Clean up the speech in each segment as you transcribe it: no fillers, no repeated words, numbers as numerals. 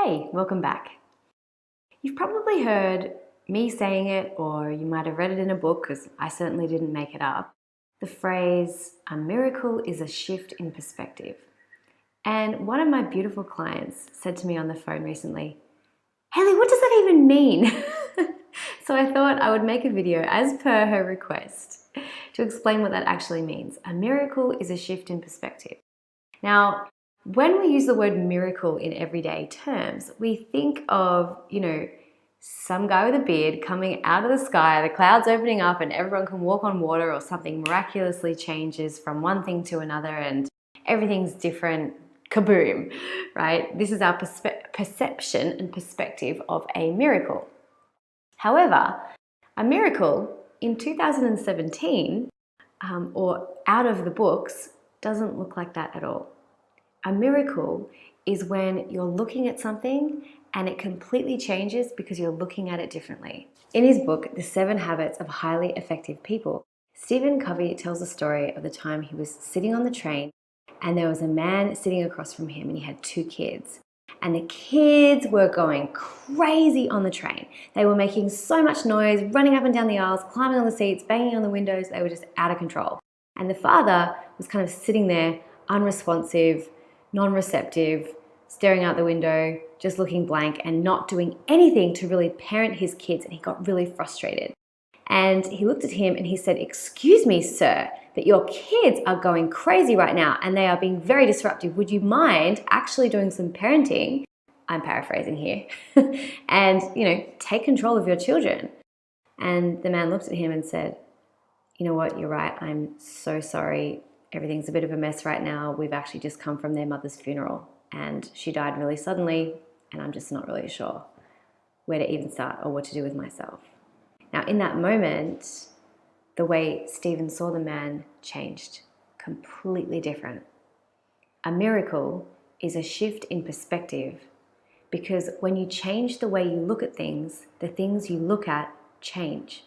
Hey, welcome back. You've probably heard me saying it, or you might have read it in a book, because I certainly didn't make it up. The phrase, a miracle is a shift in perspective. And one of my beautiful clients said to me on the phone recently, Haley, what does that even mean? So I thought I would make a video as per her request to explain what that actually means. A miracle is a shift in perspective. Now, when we use the word miracle in everyday terms, we think of, some guy with a beard coming out of the sky, the clouds opening up and everyone can walk on water, or something miraculously changes from one thing to another and everything's different, kaboom, right? This is our perception and perspective of a miracle. However, a miracle in 2017, or out of the books, doesn't look like that at all. A miracle is when you're looking at something and it completely changes because you're looking at it differently. In his book, The 7 Habits of Highly Effective People, Stephen Covey tells a story of the time he was sitting on the train and there was a man sitting across from him and he had 2 kids. And the kids were going crazy on the train. They were making so much noise, running up and down the aisles, climbing on the seats, banging on the windows. They were just out of control. And the father was kind of sitting there, unresponsive, non-receptive, staring out the window, just looking blank and not doing anything to really parent his kids. And he got really frustrated. And he looked at him and he said, "Excuse me, sir, but your kids are going crazy right now and they are being very disruptive. Would you mind actually doing some parenting?" I'm paraphrasing here. And, take control of your children. And the man looked at him and said, "You know what, you're right. I'm so sorry. Everything's a bit of a mess right now. We've actually just come from their mother's funeral and she died really suddenly and I'm just not really sure where to even start or what to do with myself." Now, in that moment, the way Stephen saw the man changed, completely different. A miracle is a shift in perspective, because when you change the way you look at things, the things you look at change.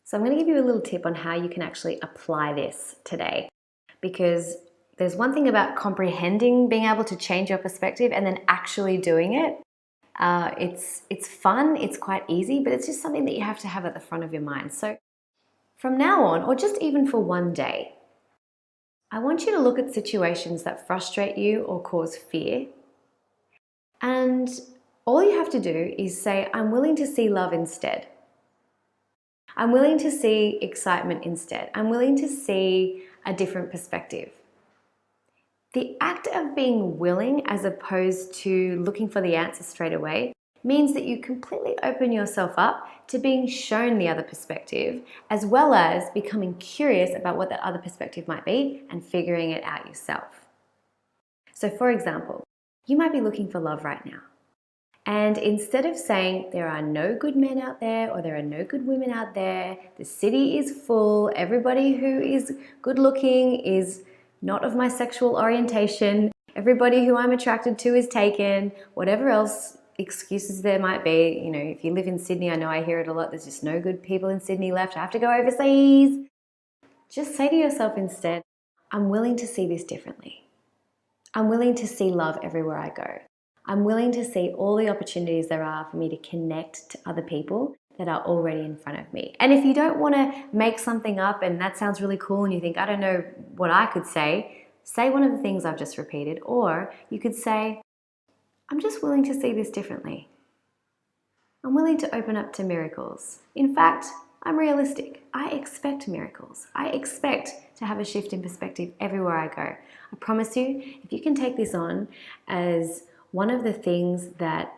So I'm going to give you a little tip on how you can actually apply this today, because there's one thing about comprehending, being able to change your perspective, and then actually doing it. It's fun, it's quite easy, but it's just something that you have to have at the front of your mind. So from now on, or just even for one day, I want you to look at situations that frustrate you or cause fear. And all you have to do is say, "I'm willing to see love instead. I'm willing to see excitement instead. I'm willing to see a different perspective." The act of being willing, as opposed to looking for the answer straight away, means that you completely open yourself up to being shown the other perspective, as well as becoming curious about what that other perspective might be and figuring it out yourself. So for example, you might be looking for love right now. And instead of saying there are no good men out there or there are no good women out there, the city is full, everybody who is good looking is not of my sexual orientation, everybody who I'm attracted to is taken, whatever else excuses there might be. If you live in Sydney, I know I hear it a lot, there's just no good people in Sydney left, I have to go overseas. Just say to yourself instead, "I'm willing to see this differently. I'm willing to see love everywhere I go. I'm willing to see all the opportunities there are for me to connect to other people that are already in front of me." And if you don't want to make something up and that sounds really cool and you think, "I don't know what I could say one of the things I've just repeated." Or you could say, "I'm just willing to see this differently. I'm willing to open up to miracles. In fact, I'm realistic. I expect miracles. I expect to have a shift in perspective everywhere I go." I promise you, if you can take this on as one of the things that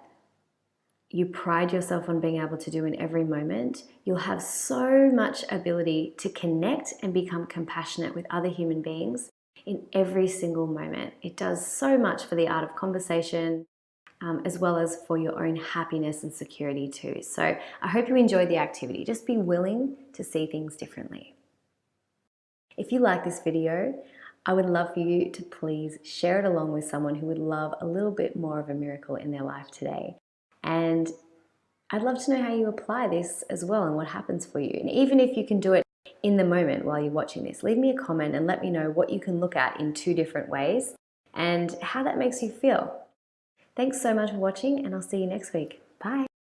you pride yourself on being able to do in every moment, you'll have so much ability to connect and become compassionate with other human beings in every single moment. It does so much for the art of conversation, as well as for your own happiness and security too. So I hope you enjoyed the activity. Just be willing to see things differently. If you like this video, I would love for you to please share it along with someone who would love a little bit more of a miracle in their life today. And I'd love to know how you apply this as well and what happens for you. And even if you can do it in the moment while you're watching this, leave me a comment and let me know what you can look at in 2 different ways and how that makes you feel. Thanks so much for watching, and I'll see you next week. Bye.